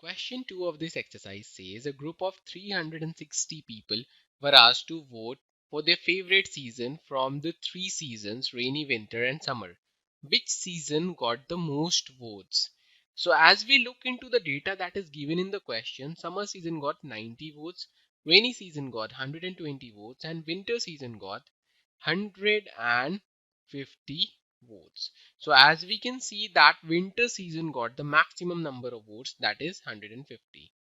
Question 2 of this exercise says a group of 360 people were asked to vote for their favorite season from the three seasons rainy, winter, and summer. Which season got the most votes? So, as we look into the data that is given in the question, summer season got 90 votes, rainy season got 120 votes, and winter season got 150 votes. So as we can see that winter season got the maximum number of votes, that is 150.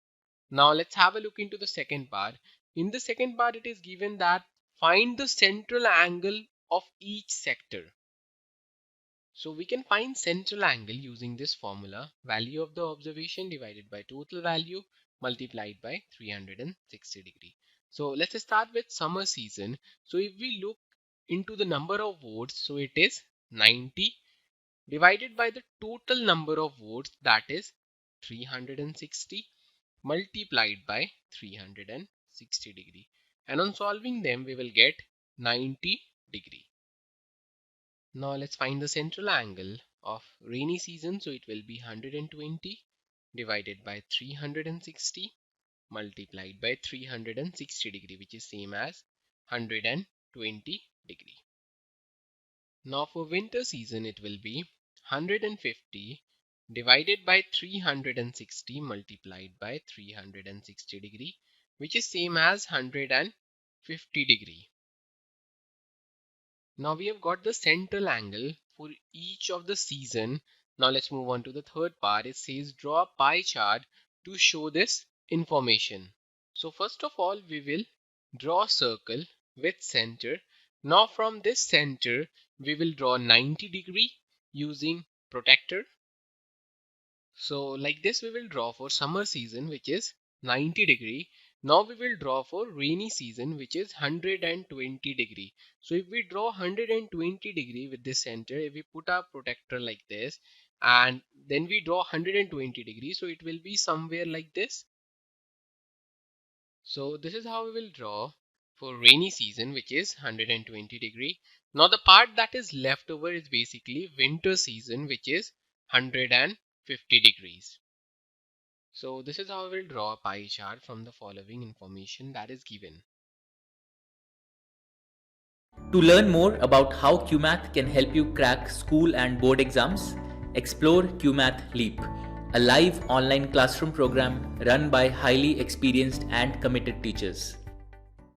Now let's have a look into the second part. In the second part it is given that find the central angle of each sector. So we can find central angle using this formula, value of the observation divided by total value multiplied by 360 degree. So let's start with summer season. So if we look into the number of votes, so it is 90 divided by the total number of votes, that is 360 multiplied by 360 degree, and on solving them we will get 90 degree. Now let's find the central angle of rainy season. So it will be 120 divided by 360 multiplied by 360 degree, which is same as 120 degree. Now for winter season it will be 150 divided by 360 multiplied by 360 degree, which is same as 150 degree. Now we have got the central angle for each of the season. Now let's move on to the third part. It says draw a pie chart to show this information. So first of all we will draw a circle with center. Now from this center we will draw 90 degree using protractor. So like this we will draw for summer season, which is 90 degree. Now we will draw for rainy season, which is 120 degree. So if we draw 120 degree with this center, if we put our protractor like this and then we draw 120 degree, so it will be somewhere like this. So this is how we will draw for rainy season, which is 120 degree. Now the part that is left over is basically winter season, which is 150 degrees. So this is how we will draw a pie chart from the following information that is given. To learn more about how QMath can help you crack school and board exams, explore QMath Leap, a live online classroom program run by highly experienced and committed teachers.